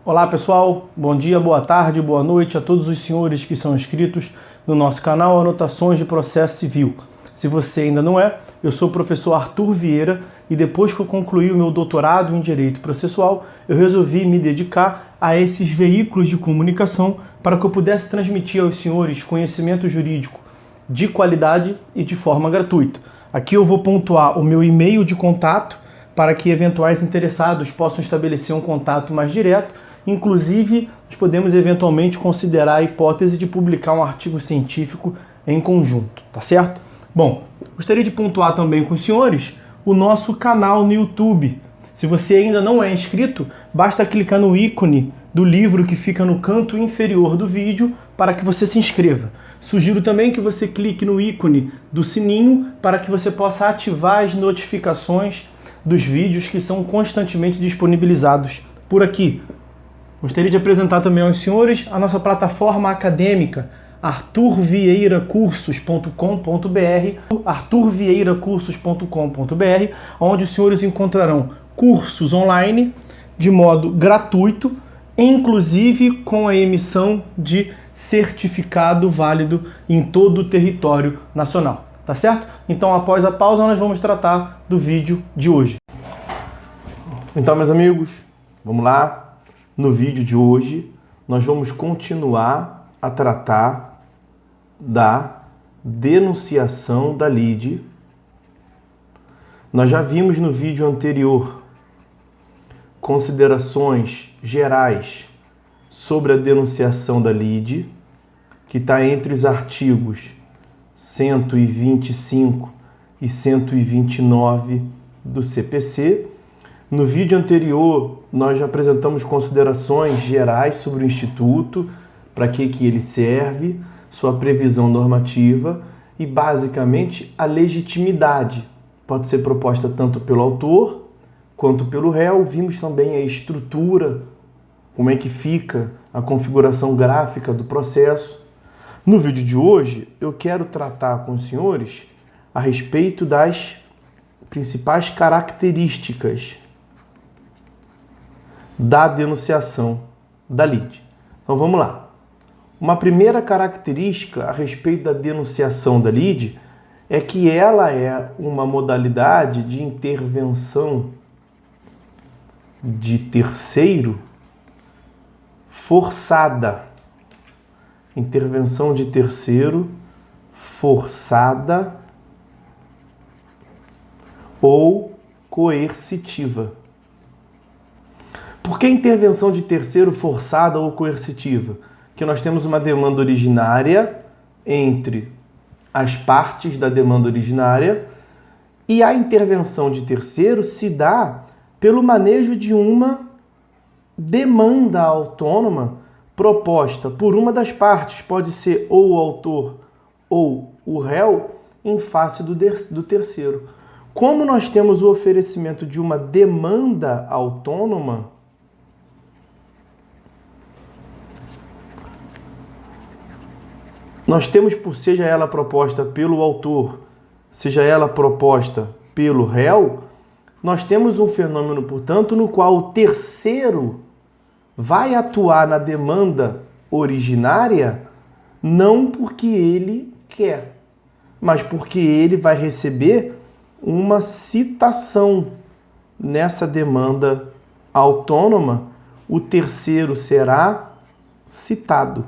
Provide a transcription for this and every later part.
Olá pessoal, bom dia, boa tarde, boa noite a todos os senhores que são inscritos no nosso canal Anotações de Processo Civil. Se você ainda não é, eu sou o professor Arthur Vieira e depois que eu concluí o meu doutorado em Direito Processual, eu resolvi me dedicar a esses veículos de comunicação para que eu pudesse transmitir aos senhores conhecimento jurídico de qualidade e de forma gratuita. Aqui eu vou pontuar o meu e-mail de contato para que eventuais interessados possam estabelecer um contato mais direto. Inclusive, nós podemos eventualmente considerar a hipótese de publicar um artigo científico em conjunto, tá certo? Bom, gostaria de pontuar também com os senhores o nosso canal no YouTube. Se você ainda não é inscrito, basta clicar no ícone do livro que fica no canto inferior do vídeo para que você se inscreva. Sugiro também que você clique no ícone do sininho para que você possa ativar as notificações dos vídeos que são constantemente disponibilizados por aqui. Gostaria de apresentar também aos senhores a nossa plataforma acadêmica, arturvieiracursos.com.br, arturvieiracursos.com.br, onde os senhores encontrarão cursos online de modo gratuito, inclusive com a emissão de certificado válido em todo o território nacional. Tá certo? Então, após a pausa, nós vamos tratar do vídeo de hoje. Então, meus amigos, vamos lá. No vídeo de hoje, nós vamos continuar a tratar da denunciação da lide. Nós já vimos no vídeo anterior considerações gerais sobre a denunciação da lide, que está entre os artigos 125 e 129 do CPC. No vídeo anterior, nós já apresentamos considerações gerais sobre o Instituto, para que ele serve, sua previsão normativa e, basicamente, a legitimidade. Pode ser proposta tanto pelo autor quanto pelo réu. Vimos também a estrutura, como é que fica a configuração gráfica do processo. No vídeo de hoje, eu quero tratar com os senhores a respeito das principais características da denunciação da lide. Então vamos lá. Uma primeira característica a respeito da denunciação da lide é que ela é uma modalidade de intervenção de terceiro forçada. Intervenção de terceiro forçada ou coercitiva. Por que intervenção de terceiro forçada ou coercitiva? Que nós temos uma demanda originária entre as partes da demanda originária e a intervenção de terceiro se dá pelo manejo de uma demanda autônoma proposta por uma das partes, pode ser ou o autor ou o réu, em face do terceiro. Como nós temos o oferecimento de uma demanda autônoma, nós temos, por seja ela proposta pelo autor, seja ela proposta pelo réu, nós temos um fenômeno, portanto, no qual o terceiro vai atuar na demanda originária não porque ele quer, mas porque ele vai receber uma citação nessa demanda autônoma. O terceiro será citado.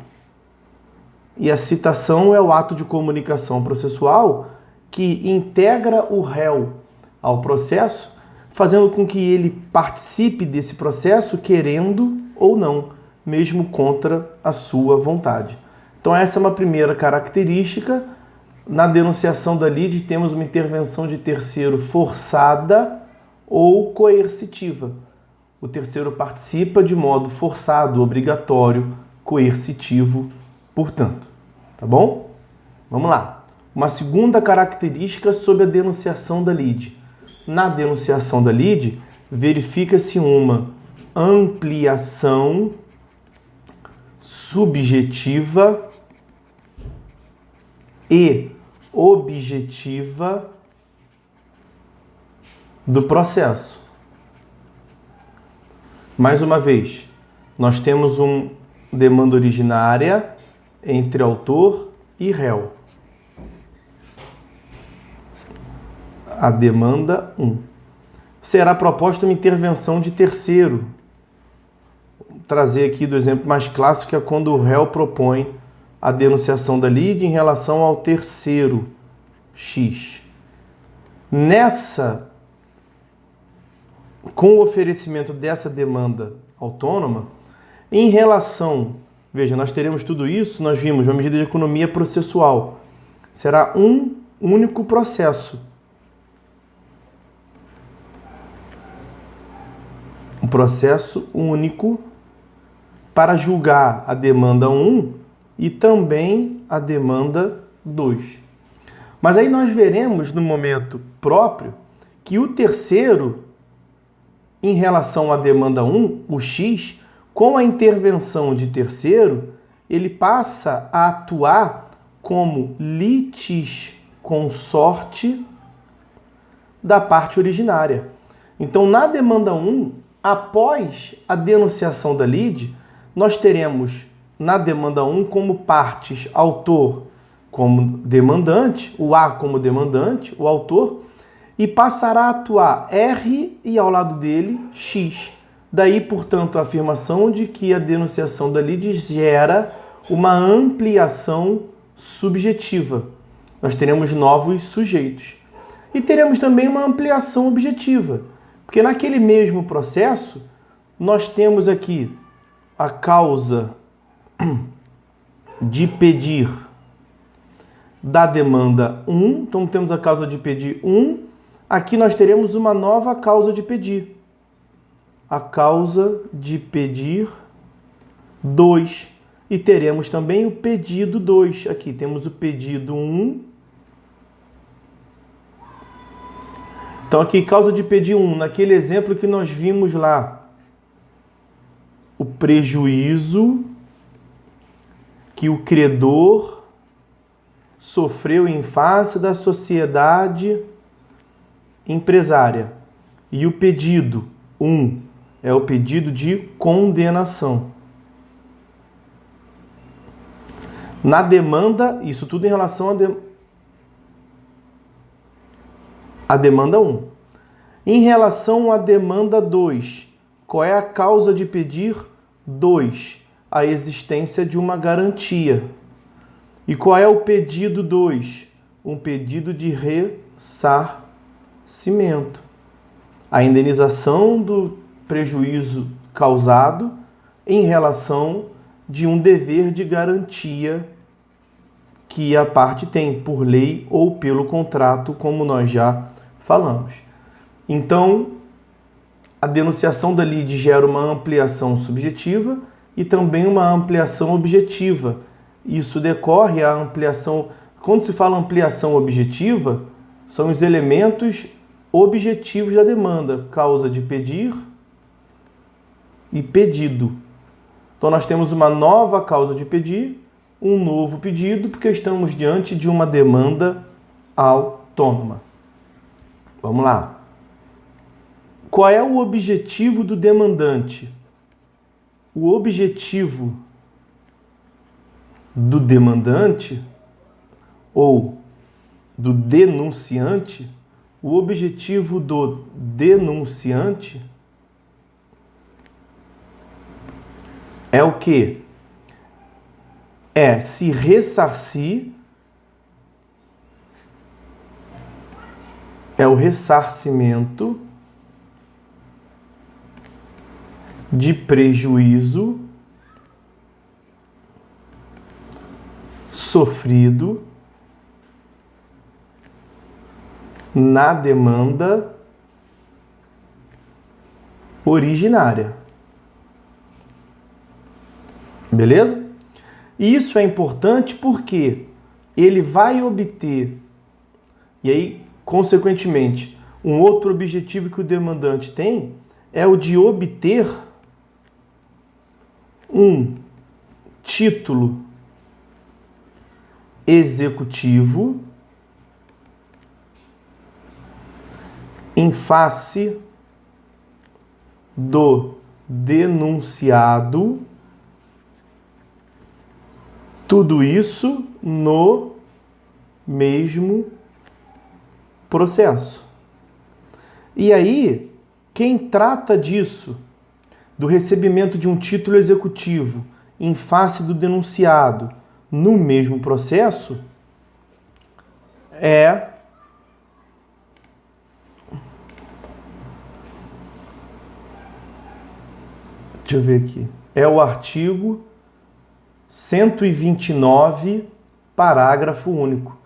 E a citação é o ato de comunicação processual que integra o réu ao processo, fazendo com que ele participe desse processo querendo ou não, mesmo contra a sua vontade. Então essa é uma primeira característica. Na denunciação da lide temos uma intervenção de terceiro forçada ou coercitiva. O terceiro participa de modo forçado, obrigatório, coercitivo, portanto. Tá bom? Vamos lá. Uma segunda característica sobre a denunciação da lide. Na denunciação da lide, verifica-se uma ampliação subjetiva e objetiva do processo. Mais uma vez, Nós temos uma demanda originária entre autor e réu. A demanda 1. Será proposta uma intervenção de terceiro. Vou trazer aqui do exemplo mais clássico, que é quando o réu propõe a denunciação da lide em relação ao terceiro X. Com o oferecimento dessa demanda autônoma, em relação, veja, nós teremos tudo isso, nós vimos uma medida de economia processual. Será um único processo. Um processo único para julgar a demanda 1 e também a demanda 2. Mas aí nós veremos no momento próprio que o terceiro, em relação à demanda 1, o X, com a intervenção de terceiro, ele passa a atuar como litisconsorte da parte originária. Então, na demanda 1, após a denunciação da lide, nós teremos na demanda 1 como partes autor como demandante, o A como demandante, o autor, e passará a atuar R e ao lado dele X. Daí, portanto, a afirmação de que a denunciação da lide gera uma ampliação subjetiva. Nós teremos novos sujeitos. E teremos também uma ampliação objetiva, porque naquele mesmo processo nós temos aqui a causa de pedir da demanda 1, então temos a causa de pedir 1, aqui nós teremos uma nova causa de pedir, a causa de pedir 2, e teremos também o pedido 2, aqui temos o pedido 1, então aqui causa de pedir 1, naquele exemplo que nós vimos lá, o prejuízo que o credor sofreu em face da sociedade empresária. E o pedido 1 é o pedido de condenação. Na demanda, isso tudo em relação à demanda 1. Em relação à demanda 2, qual é a causa de pedir 2? A existência de uma garantia. E qual é o pedido 2? Um pedido de ressarcimento. A indenização do prejuízo causado em relação de um dever de garantia que a parte tem por lei ou pelo contrato, como nós já falamos. Então, a denunciação da lide gera uma ampliação subjetiva e também uma ampliação objetiva. Isso decorre a ampliação. Quando se fala ampliação objetiva, são os elementos objetivos da demanda, causa de pedir e pedido. Então nós temos uma nova causa de pedir, um novo pedido, porque estamos diante de uma demanda autônoma. Vamos lá. Qual é o objetivo do demandante? O objetivo do demandante ou do denunciante, o objetivo do denunciante é o quê? É se ressarcir, é o ressarcimento de prejuízo sofrido na demanda originária. Beleza? E isso é importante porque ele vai obter, e aí, consequentemente, um outro objetivo que o demandante tem é o de obter um título executivo em face do denunciado, tudo isso no mesmo processo. E aí, quem trata disso, do recebimento de um título executivo em face do denunciado no mesmo processo, deixa eu ver aqui. É o artigo 129, parágrafo único.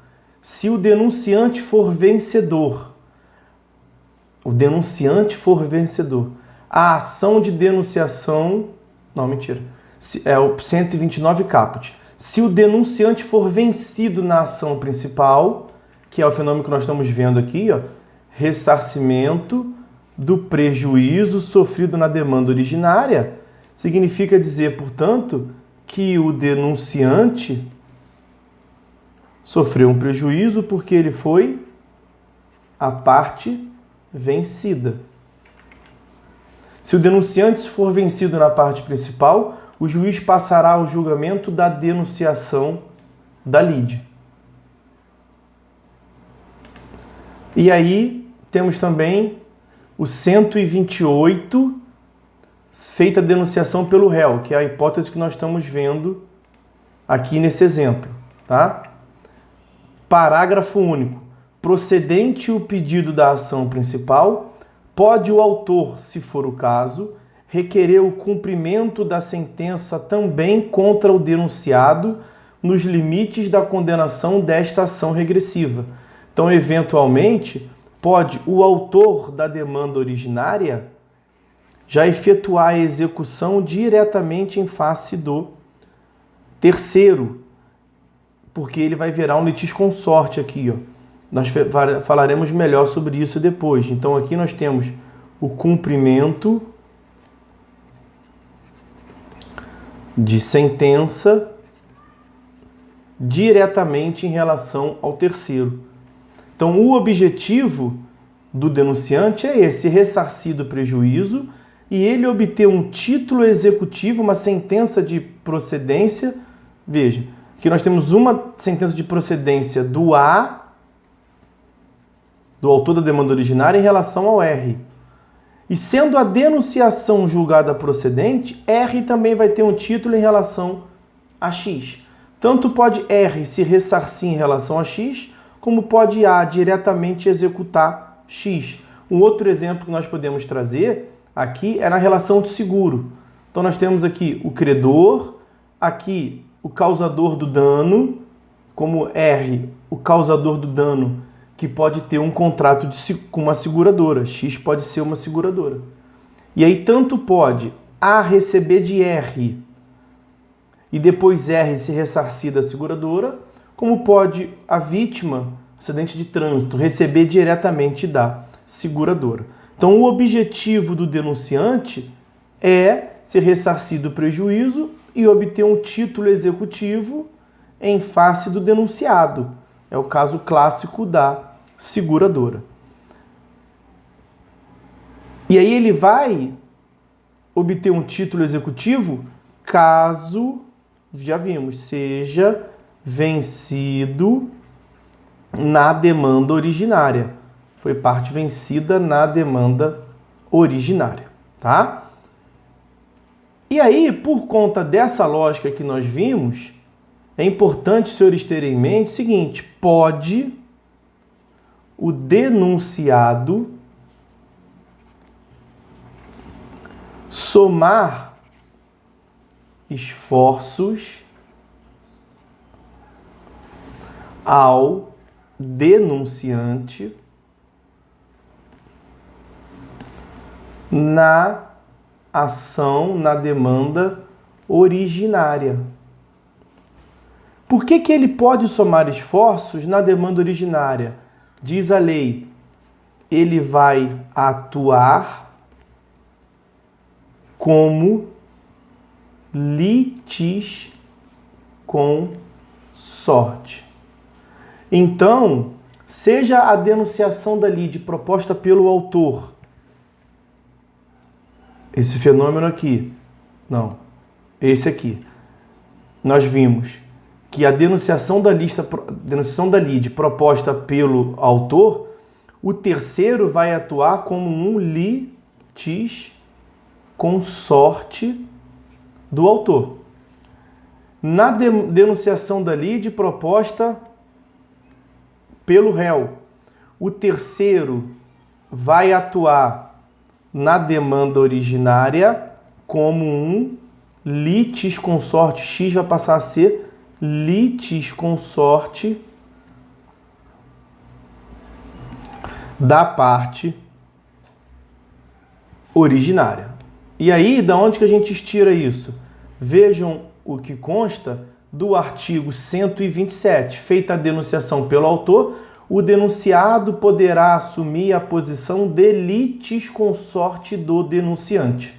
Se o denunciante for vencedor, a ação de denunciação... Não, mentira. É o 129 caput. Se o denunciante for vencido na ação principal, que é o fenômeno que nós estamos vendo aqui, ó, ressarcimento do prejuízo sofrido na demanda originária, significa dizer, portanto, que o denunciante sofreu um prejuízo porque ele foi a parte vencida. Se o denunciante for vencido na parte principal, o juiz passará ao julgamento da denunciação da lide. E aí temos também o 128, feita a denunciação pelo réu, que é a hipótese que nós estamos vendo aqui nesse exemplo, tá? Parágrafo único. Procedente o pedido da ação principal, pode o autor, se for o caso, requerer o cumprimento da sentença também contra o denunciado nos limites da condenação desta ação regressiva. Então, eventualmente, pode o autor da demanda originária já efetuar a execução diretamente em face do terceiro, porque ele vai virar um litisconsorte aqui, ó. Nós falaremos melhor sobre isso depois. Então, aqui nós temos o cumprimento de sentença diretamente em relação ao terceiro. Então, o objetivo do denunciante é esse, ressarcir do prejuízo e ele obter um título executivo, uma sentença de procedência. Veja, aqui nós temos uma sentença de procedência do A, do autor da demanda originária, em relação ao R. E sendo a denunciação julgada procedente, R também vai ter um título em relação a X. Tanto pode R se ressarcir em relação a X, como pode A diretamente executar X. Um outro exemplo que nós podemos trazer aqui é na relação de seguro. Então nós temos aqui o credor, aqui o causador do dano, como R, o causador do dano, que pode ter um contrato com uma seguradora. X pode ser uma seguradora. E aí tanto pode A receber de R e depois R se ressarcir da seguradora, como pode a vítima, acidente de trânsito, receber diretamente da seguradora. Então o objetivo do denunciante é ser ressarcido o prejuízo e obter um título executivo em face do denunciado. É o caso clássico da seguradora. E aí ele vai obter um título executivo caso, já vimos, seja vencido na demanda originária. Foi parte vencida na demanda originária, tá? E aí, por conta dessa lógica que nós vimos, é importante os senhores terem em mente o seguinte: pode o denunciado somar esforços ao denunciante na ação, na demanda originária. Por que ele pode somar esforços na demanda originária? Diz a lei, ele vai atuar como litisconsorte. Então, seja a denunciação da lide proposta pelo autor esse fenômeno aqui, não, esse aqui, nós vimos que a denunciação da lide proposta pelo autor, o terceiro vai atuar como um litisconsorte do autor. Na denunciação da lide proposta pelo réu, o terceiro vai atuar na demanda originária como um litisconsorte. X vai passar a ser litisconsorte da parte originária. E aí, da onde que a gente estira isso? Vejam o que consta do artigo 127. Feita a denunciação pelo autor, o denunciado poderá assumir a posição de litisconsorte do denunciante.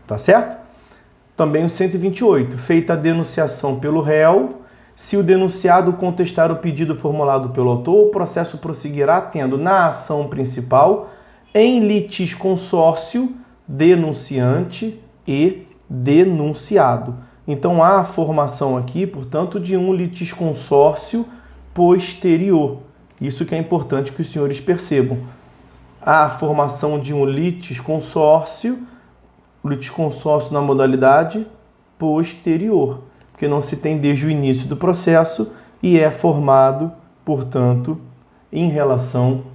Tá certo? Também o 128. Feita a denunciação pelo réu, se o denunciado contestar o pedido formulado pelo autor, o processo prosseguirá tendo na ação principal, em litisconsórcio, denunciante e denunciado. Então há a formação aqui, portanto, de um litisconsórcio posterior. Isso que é importante que os senhores percebam. Há a formação de um litisconsórcio na modalidade posterior, porque não se tem desde o início do processo e é formado, portanto, em relação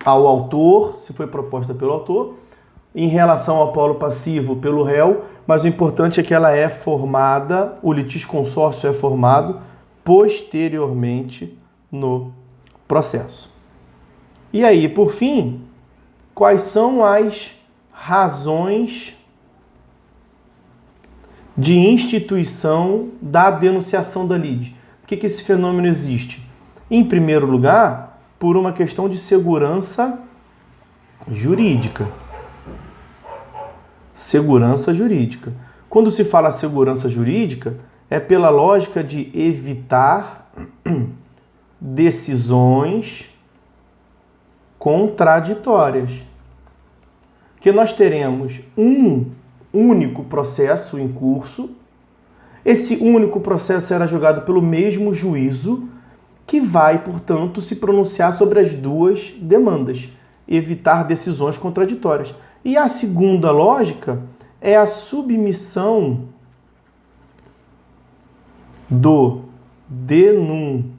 ao autor, se foi proposta pelo autor, em relação ao polo passivo pelo réu, mas o importante é que ela é formada, o litisconsórcio é formado posteriormente no processo. E aí, por fim, quais são as razões de instituição da denunciação da lide? Por que esse fenômeno existe? Em primeiro lugar, por uma questão de segurança jurídica. Segurança jurídica. Quando se fala segurança jurídica, é pela lógica de evitar decisões contraditórias. Que nós teremos um único processo em curso. Esse único processo será julgado pelo mesmo juízo, que vai, portanto, se pronunciar sobre as duas demandas, evitar decisões contraditórias. E a segunda lógica é a submissão do denunciado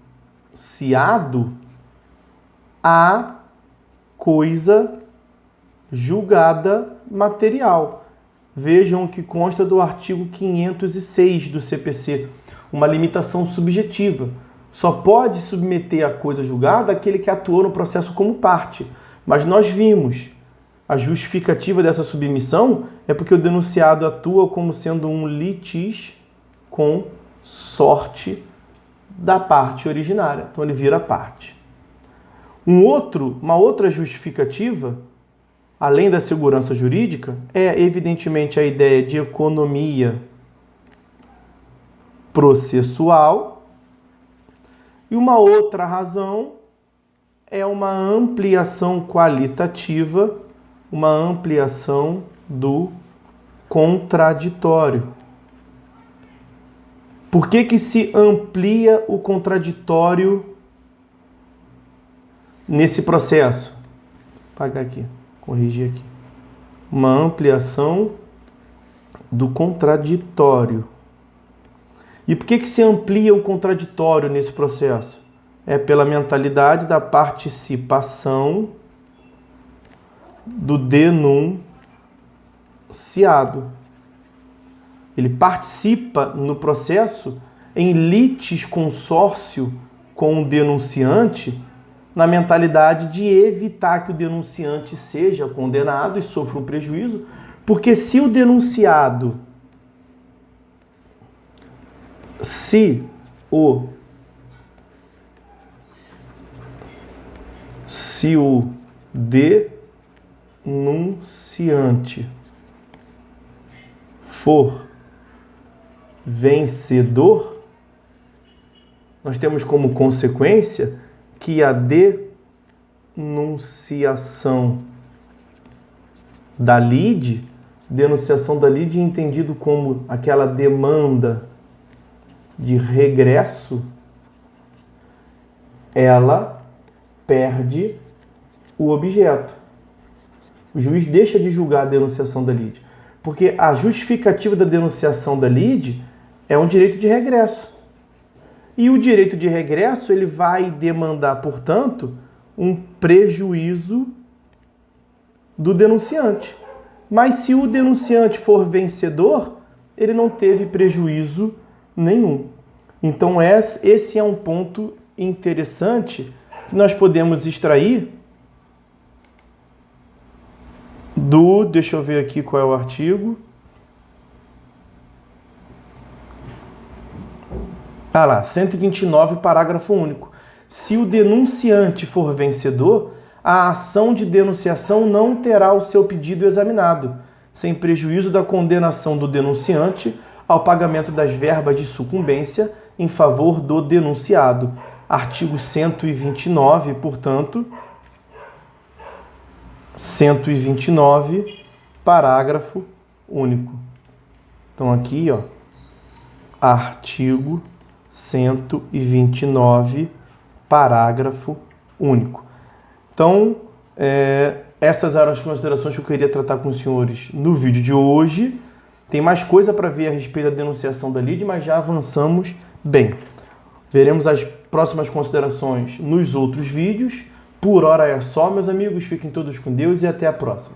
à coisa julgada material. Vejam o que consta do artigo 506 do CPC, uma limitação subjetiva. Só pode submeter a coisa julgada aquele que atuou no processo como parte. Mas nós vimos, a justificativa dessa submissão é porque o denunciado atua como sendo um litisconsorte da parte originária. Então ele vira parte. Uma outra justificativa, além da segurança jurídica, é evidentemente a ideia de economia processual. E uma outra razão é uma ampliação qualitativa, uma ampliação do contraditório. Por que se amplia o contraditório nesse processo? Vou apagar aqui, corrigir aqui. Uma ampliação do contraditório. E por que se amplia o contraditório nesse processo? É pela mentalidade da participação do denunciado. Ele participa no processo em litisconsórcio com o denunciante, na mentalidade de evitar que o denunciante seja condenado e sofra um prejuízo, porque se o denunciado, se o denunciante for vencedor, nós temos como consequência que a denunciação da lide, denunciação da lide entendido como aquela demanda de regresso, ela perde o objeto. O juiz deixa de julgar a denunciação da lide, porque a justificativa da denunciação da lide é um direito de regresso. E o direito de regresso, ele vai demandar, portanto, um prejuízo do denunciante. Mas se o denunciante for vencedor, ele não teve prejuízo nenhum. Então esse é um ponto interessante que nós podemos extrair deixa eu ver aqui qual é o artigo. Ah lá, 129, parágrafo único. Se o denunciante for vencedor, a ação de denunciação não terá o seu pedido examinado, sem prejuízo da condenação do denunciante ao pagamento das verbas de sucumbência em favor do denunciado. Artigo 129, portanto, 129, parágrafo único. Então aqui, ó, artigo 129, parágrafo único. Então, essas eram as considerações que eu queria tratar com os senhores no vídeo de hoje. Tem mais coisa para ver a respeito da denunciação da lide, mas já avançamos bem. Veremos as próximas considerações nos outros vídeos. Por hora é só, meus amigos. Fiquem todos com Deus e até a próxima.